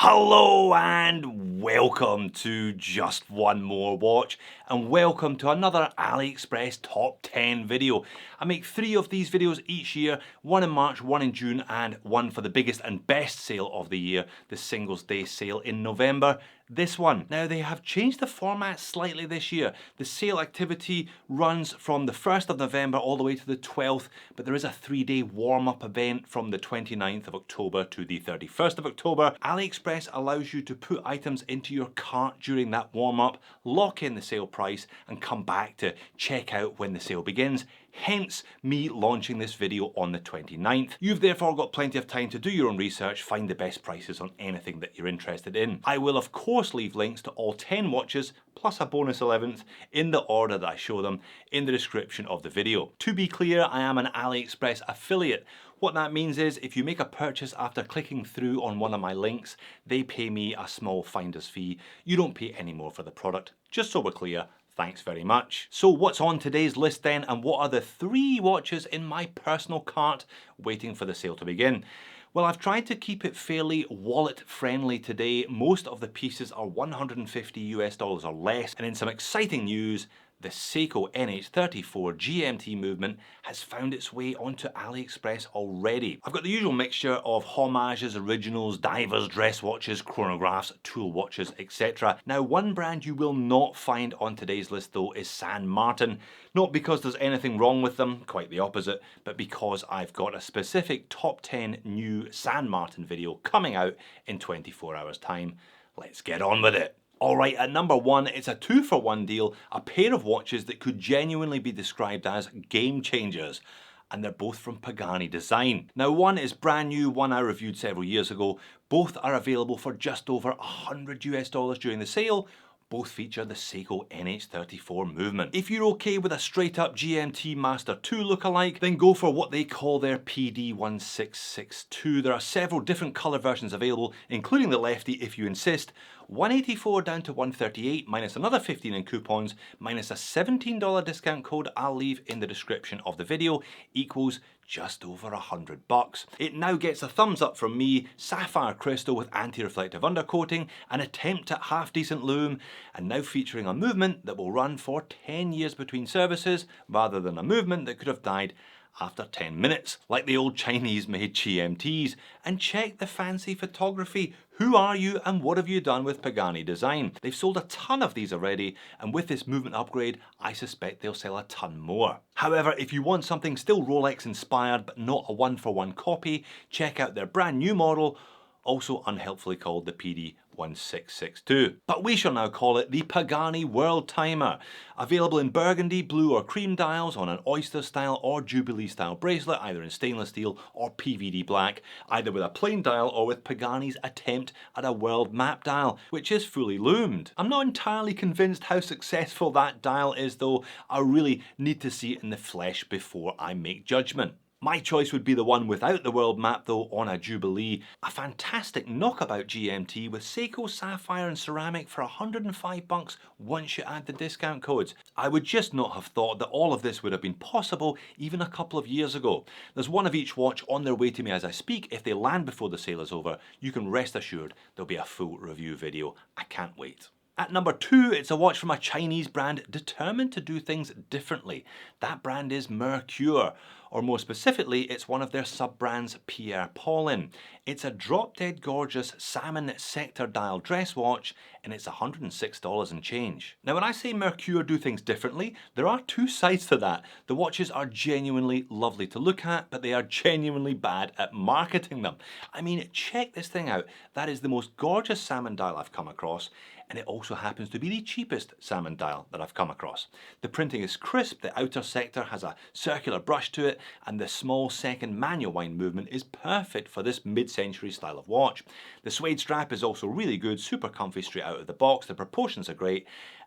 Hello and welcome to Just One More Watch, and welcome to another AliExpress Top 10 video. I make 3 of these videos each year, one in March, one in June, and one for the biggest and best sale of the year, the Singles Day sale in November. This one. Now they have changed the format slightly this year. The sale activity runs from the 1st of November all the way to the 12th, but there is a 3-day warm-up event from the 29th of October to the 31st of October. AliExpress allows you to put items into your cart during that warm-up, lock in the sale price, and come back to check out when the sale begins. Hence me launching this video on the 29th. You've therefore got plenty of time to do your own research, find the best prices on anything that you're interested in. I will of course leave links to all 10 watches, plus a bonus 11th, in the order that I show them in the description of the video. To be clear, I am an AliExpress affiliate. What that means is if you make a purchase after clicking through on one of my links, they pay me a small finder's fee. You don't pay any more for the product. Just so we're clear. Thanks very much. So what's on today's list then, and what are the 3 watches in my personal cart waiting for the sale to begin? Well, I've tried to keep it fairly wallet friendly today. Most of the pieces are $150 or less, and in some exciting news, the Seiko NH34 GMT movement has found its way onto AliExpress already. I've got the usual mixture of homages, originals, divers, dress watches, chronographs, tool watches, etc. Now, one brand you will not find on today's list though is San Martin. Not because there's anything wrong with them, quite the opposite, but because I've got a specific top 10 new San Martin video coming out in 24 hours time. Let's get on with it. Alright, at number 1, it's a 2-for-1 deal, a pair of watches that could genuinely be described as game changers. And they're both from Pagani Design. Now, one is brand new, one I reviewed several years ago. Both are available for just over $100 during the sale. Both feature the Seiko NH34 movement. If you're okay with a straight up GMT Master 2 lookalike, then go for what they call their PD1662. There are several different colour versions available, including the lefty if you insist. 184 down to 138 minus another 15 in coupons minus a $17 discount code I'll leave in the description of the video equals just over $100. It now gets a thumbs up from me, sapphire crystal with anti-reflective undercoating, an attempt at half decent lume, and now featuring a movement that will run for 10 years between services rather than a movement that could have died after 10 minutes, like the old Chinese made GMTs. And check the fancy photography. Who are you and what have you done with Pagani Design? They've sold a ton of these already, and with this movement upgrade, I suspect they'll sell a ton more. However, if you want something still Rolex inspired but not a 1-for-1 copy, check out their brand new model, also unhelpfully called the PD1662. But we shall now call it the Pagani Worldtimer. Available in burgundy, blue or cream dials on an oyster style or jubilee style bracelet, either in stainless steel or PVD black, either with a plain dial or with Pagani's attempt at a world map dial, which is fully loomed. I'm not entirely convinced how successful that dial is though. I really need to see it in the flesh before I make judgment. My choice would be the one without the world map though, on a Jubilee. A fantastic knockabout GMT with Seiko sapphire and ceramic for $105 once you add the discount codes. I would just not have thought that all of this would have been possible even a couple of years ago. There's one of each watch on their way to me as I speak. If they land before the sale is over, you can rest assured there'll be a full review video. I can't wait. At number 2, it's a watch from a Chinese brand determined to do things differently. That brand is Mercure, or more specifically, it's one of their sub-brands, Pierre Paulin. It's a drop-dead gorgeous salmon sector dial dress watch, and it's $106 and change. Now when I say Mercure do things differently, there are 2 sides to that. The watches are genuinely lovely to look at, but they are genuinely bad at marketing them. I mean, check this thing out. That is the most gorgeous salmon dial I've come across, and it also happens to be the cheapest salmon dial that I've come across. The printing is crisp, the outer sector has a circular brush to it, and the small second manual wind movement is perfect for this mid-century style of watch. The suede strap is also really good, super comfy straight out of the box, the proportions are great,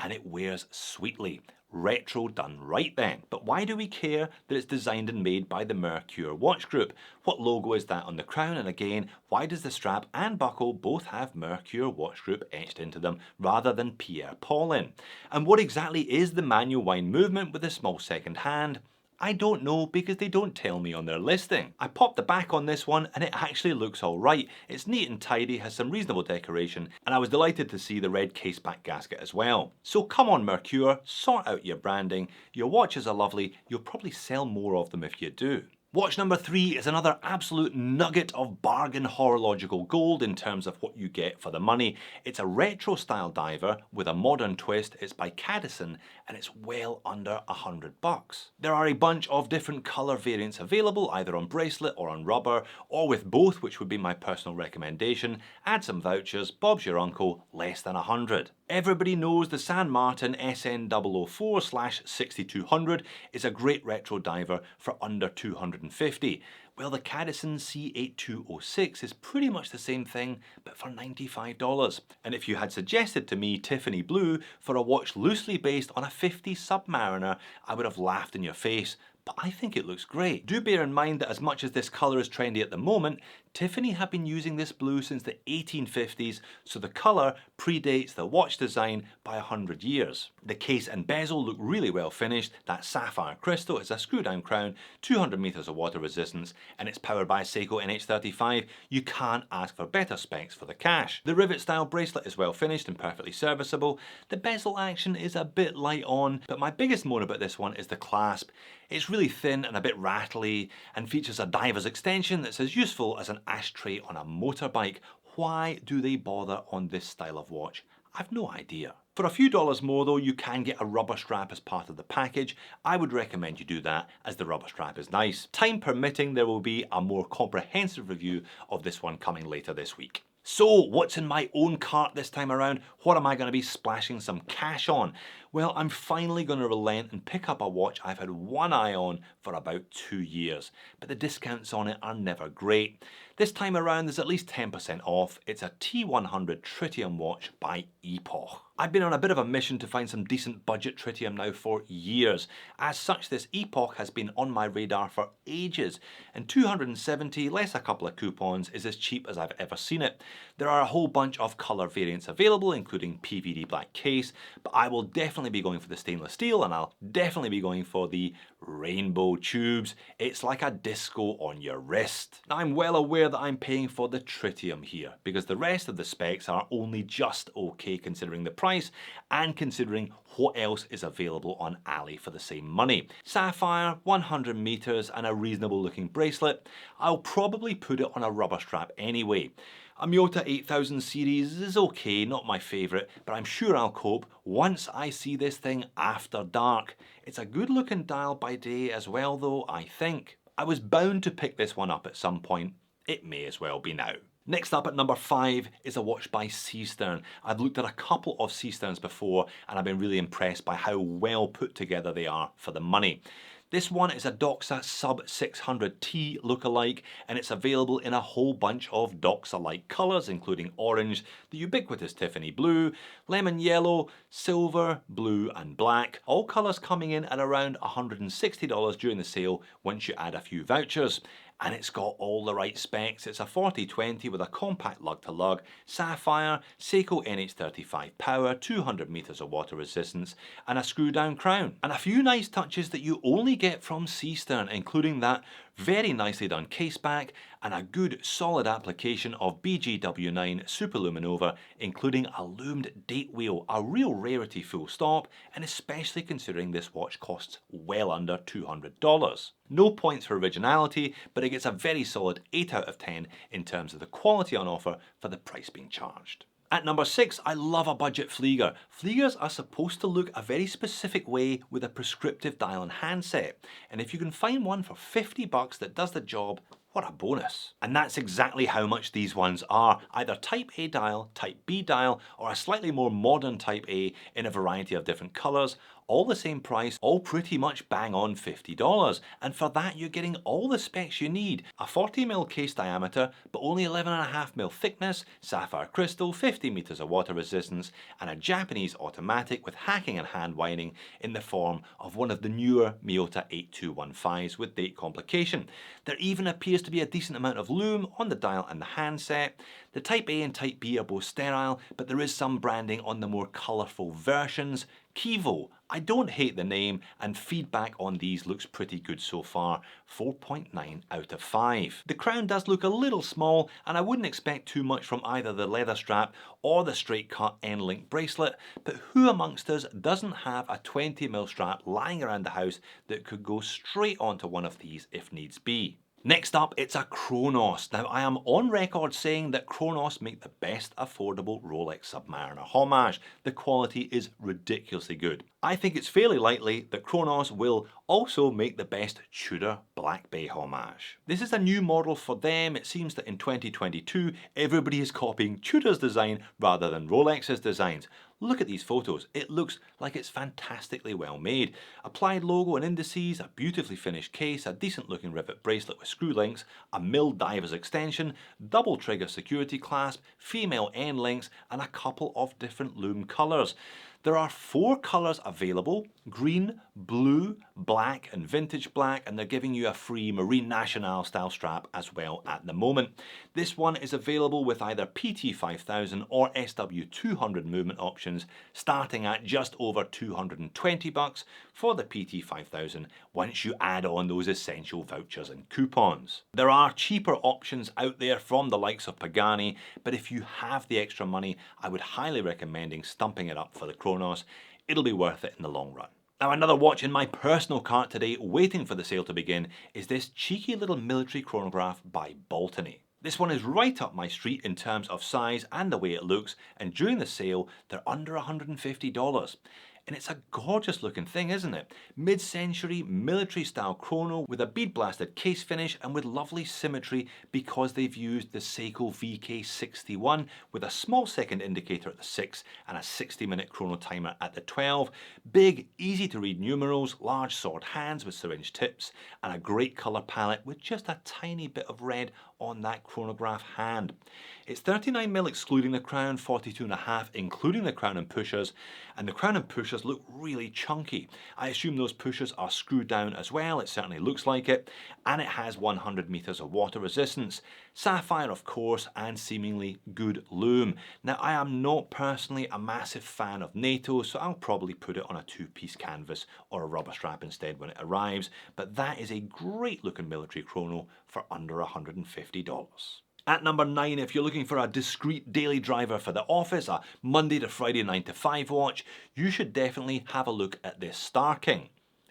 and it wears sweetly. Retro done right then. But why do we care that it's designed and made by the Mercure watch group? What logo is that on the crown? And again, why does the strap and buckle both have Mercure watch group etched into them rather than Pierre Paulin? And what exactly is the manual wind movement with the small second hand? I don't know because they don't tell me on their listing. I popped the back on this one and it actually looks alright. It's neat and tidy, has some reasonable decoration, and I was delighted to see the red caseback gasket as well. So come on Mercure, sort out your branding. Your watches are lovely, you'll probably sell more of them if you do. Watch number 3 is another absolute nugget of bargain horological gold in terms of what you get for the money. It's a retro style diver with a modern twist. It's by Cadison and it's well under $100. There are a bunch of different colour variants available, either on bracelet or on rubber, or with both, which would be my personal recommendation. Add some vouchers, Bob's your uncle, less than 100. Everybody knows the San Martin SN004/6200 is a great retro diver for under 250. Well, the Cadison C8602 is pretty much the same thing, but for $95. And if you had suggested to me Tiffany Blue for a watch loosely based on a 50 Submariner, I would have laughed in your face. But I think it looks great. Do bear in mind that as much as this colour is trendy at the moment, Tiffany have been using this blue since the 1850s, so the colour predates the watch design by 100 years. The case and bezel look really well finished. That sapphire crystal is a screw down crown, 200 meters of water resistance, and it's powered by a Seiko NH35. You can't ask for better specs for the cash. The rivet style bracelet is well finished and perfectly serviceable. The bezel action is a bit light on, but my biggest moan about this one is the clasp. It's really thin and a bit rattly and features a diver's extension that's as useful as an ashtray on a motorbike. Why do they bother on this style of watch? I've no idea. For a few dollars more though, you can get a rubber strap as part of the package. I would recommend you do that as the rubber strap is nice. Time permitting, there will be a more comprehensive review of this one coming later this week. So what's in my own cart this time around? What am I going to be splashing some cash on? Well, I'm finally going to relent and pick up a watch I've had one eye on for about 2 years, but the discounts on it are never great. This time around there's at least 10% off. It's a T100 Tritium watch by Epoch. I've been on a bit of a mission to find some decent budget tritium now for years. As such, this Epoch has been on my radar for ages, and 270 less a couple of coupons is as cheap as I've ever seen it. There are a whole bunch of colour variants available, including PVD black case, but I will definitely be going for the stainless steel, and I'll definitely be going for the rainbow tubes. It's like a disco on your wrist. Now, I'm well aware that I'm paying for the tritium here, because the rest of the specs are only just okay considering the price and considering what else is available on Ali for the same money. Sapphire, 100 meters and a reasonable looking bracelet. I'll probably put it on a rubber strap anyway. A Miyota 8000 series is okay, not my favourite, but I'm sure I'll cope once I see this thing after dark. It's a good looking dial by day as well though, I think. I was bound to pick this one up at some point. It may as well be now. Next up at number 5 is a watch by Seestern. I've looked at a couple of Seesterns before and I've been really impressed by how well put together they are for the money. This one is a Doxa Sub 600T lookalike, and it's available in a whole bunch of Doxa-like colours, including orange, the ubiquitous Tiffany blue, lemon yellow, silver, blue and black, all colours coming in at around $160 during the sale once you add a few vouchers. And it's got all the right specs. It's a 40-20 with a compact lug-to-lug, sapphire, Seiko NH35 power, 200 meters of water resistance, and a screw-down crown. And a few nice touches that you only get from Seestern, including that very nicely done caseback and a good solid application of BGW9 Superluminova, including a loomed date wheel, a real rarity full stop, and especially considering this watch costs well under $200. No points for originality, but it gets a very solid 8 out of 10 in terms of the quality on offer for the price being charged. At number 6, I love a budget Flieger. Fliegers are supposed to look a very specific way with a prescriptive dial and handset, and if you can find one for $50 that does the job, what a bonus. And that's exactly how much these ones are, either Type A dial, Type B dial, or a slightly more modern Type A in a variety of different colours, all the same price, all pretty much bang on $50. And for that you're getting all the specs you need. A 40mm case diameter, but only 11.5mm thickness, sapphire crystal, 50 meters of water resistance, and a Japanese automatic with hacking and hand winding in the form of one of the newer Miyota 8215s with date complication. There even appears to be a decent amount of lume on the dial and the handset. The Type A and Type B are both sterile, but there is some branding on the more colourful versions. Kivo, I don't hate the name, and feedback on these looks pretty good so far, 4.9 out of 5. The crown does look a little small, and I wouldn't expect too much from either the leather strap or the straight cut end link bracelet, but who amongst us doesn't have a 20mm strap lying around the house that could go straight onto one of these if needs be? Next up, it's a Cronos. Now, I am on record saying that Cronos make the best affordable Rolex Submariner homage. The quality is ridiculously good. I think it's fairly likely that Cronos will also make the best Tudor Black Bay homage. This is a new model for them. It seems that in 2022, everybody is copying Tudor's design rather than Rolex's designs. Look at these photos. It looks like it's fantastically well made. Applied logo and indices, a beautifully finished case, a decent looking rivet bracelet with screw links, a milled diver's extension, double trigger security clasp, female end links, and a couple of different lume colours. There are 4 colours available: green, blue, black and vintage black, and they're giving you a free Marine Nationale style strap as well at the moment. This one is available with either PT5000 or SW200 movement options, starting at just over $220 for the PT5000 once you add on those essential vouchers and coupons. There are cheaper options out there from the likes of Pagani, but if you have the extra money, I would highly recommend stumping it up for the Cronos. It'll be worth it in the long run. Now, another watch in my personal cart today, waiting for the sale to begin, is this cheeky little military chronograph by Baltany. This one is right up my street in terms of size and the way it looks, and during the sale, they're under $150. And it's a gorgeous looking thing, isn't it? Mid-century military style chrono with a bead blasted case finish and with lovely symmetry because they've used the Seiko VK61 with a small second indicator at the 6 and a 60-minute chrono timer at the 12. Big, easy to read numerals, large sword hands with syringe tips, and a great colour palette with just a tiny bit of red on that chronograph hand. It's 39mm excluding the crown, 42.5 including the crown and pushers, and the crown and pushers look really chunky. I assume those pushers are screwed down as well, it certainly looks like it, and it has 100 meters of water resistance. Sapphire of course, and seemingly good lume. Now, I am not personally a massive fan of NATO, so I'll probably put it on a 2-piece canvas or a rubber strap instead when it arrives, but that is a great looking military chrono for under $150. At number 9, if you're looking for a discreet daily driver for the office, a Monday to Friday 9 to 5 watch, you should definitely have a look at this Star King.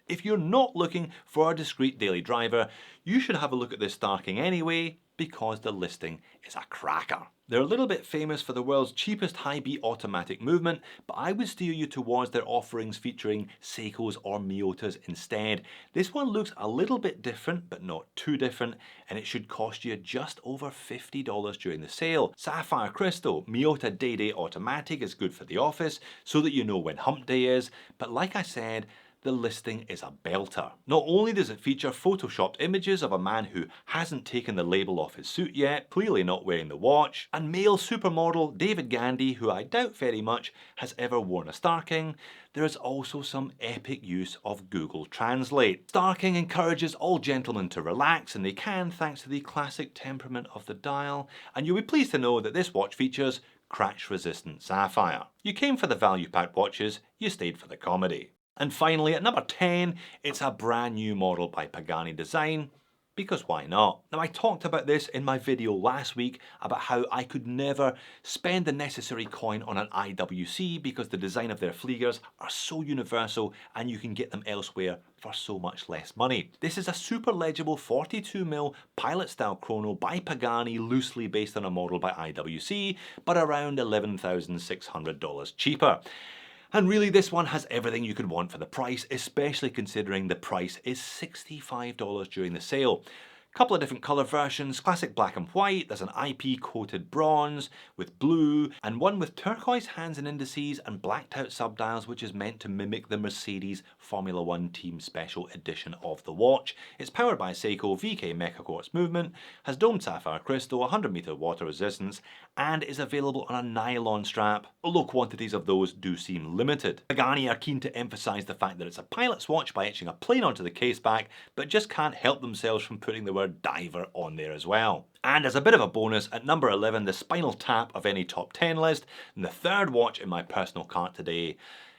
If you're not looking for a discreet daily driver, you should have a look at this Star King anyway, because the listing is a cracker. They're a little bit famous for the world's cheapest high beat automatic movement, but I would steer you towards their offerings featuring Seikos or Miyotas instead. This one looks a little bit different, but not too different, and it should cost you just over $50 during the sale. Sapphire crystal, Miyota Day automatic is good for the office, so that you know when hump day is, but like I said, the listing is a belter. Not only does it feature photoshopped images of a man who hasn't taken the label off his suit yet, clearly not wearing the watch, and male supermodel David Gandy, who I doubt very much has ever worn a Star King, there is also some epic use of Google Translate. Star King encourages all gentlemen to relax, and they can thanks to the classic temperament of the dial, and you'll be pleased to know that this watch features crash resistant sapphire. You came for the value packed watches, you stayed for the comedy. And finally, at number 10, it's a brand new model by Pagani Design, because why not? Now, I talked about this in my video last week about how I could never spend the necessary coin on an IWC because the design of their Fliegers are so universal and you can get them elsewhere for so much less money. This is a super legible 42mm pilot style chrono by Pagani, loosely based on a model by IWC, but around $11,600 cheaper. And really, this one has everything you could want for the price, especially considering the price is $65 during the sale. Couple of different colour versions, classic black and white, there's an IP coated bronze with blue, and one with turquoise hands and indices and blacked out subdials, which is meant to mimic the Mercedes Formula 1 Team Special Edition of the watch. It's powered by Seiko VK Mecha Quartz movement, has domed sapphire crystal, 100 meter water resistance, and is available on a nylon strap, although quantities of those do seem limited. Pagani are keen to emphasise the fact that it's a pilot's watch by etching a plane onto the case back, but just can't help themselves from putting the word diver on there as well. And as a bit of a bonus, at number 11, the spinal tap of any top 10 list, and the third watch in my personal cart today,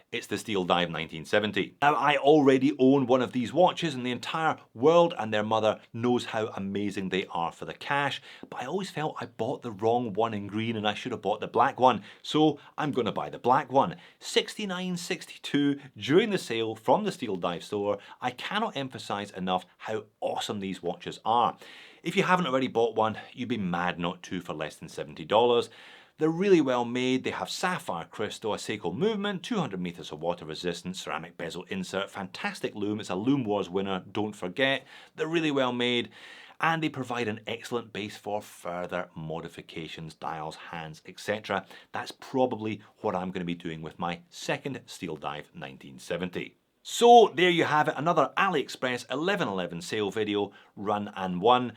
It's the Steeldive 1970. Now, I already own one of these watches, and the entire world and their mother knows how amazing they are for the cash, but I always felt I bought the wrong one in green and I should have bought the black one, so I'm going to buy the black one. $69.62 during the sale from the Steeldive store. I cannot emphasize enough how awesome these watches are. If you haven't already bought one, you'd be mad not to for less than $70. They're really well made. They have sapphire crystal, a Seiko movement, 200 meters of water resistance, ceramic bezel insert, fantastic loom. It's a Loom Wars winner, don't forget. They're really well made, and they provide an excellent base for further modifications, dials, hands, etc. That's probably what I'm going to be doing with my second Steeldive 1970. So there you have it, another AliExpress 11/11 sale video, run and won.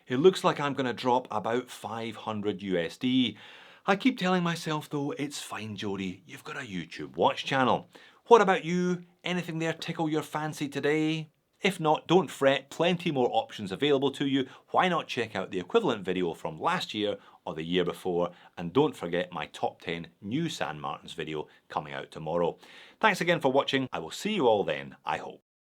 It looks like I'm going to drop about 500 USD. I keep telling myself though, it's fine Jody, you've got a YouTube watch channel. What about you? Anything there tickle your fancy today? If not, don't fret, plenty more options available to you. Why not check out the equivalent video from last year or the year before, and don't forget my top 10 new San Martins video coming out tomorrow. Thanks again for watching. I will see you all then, I hope.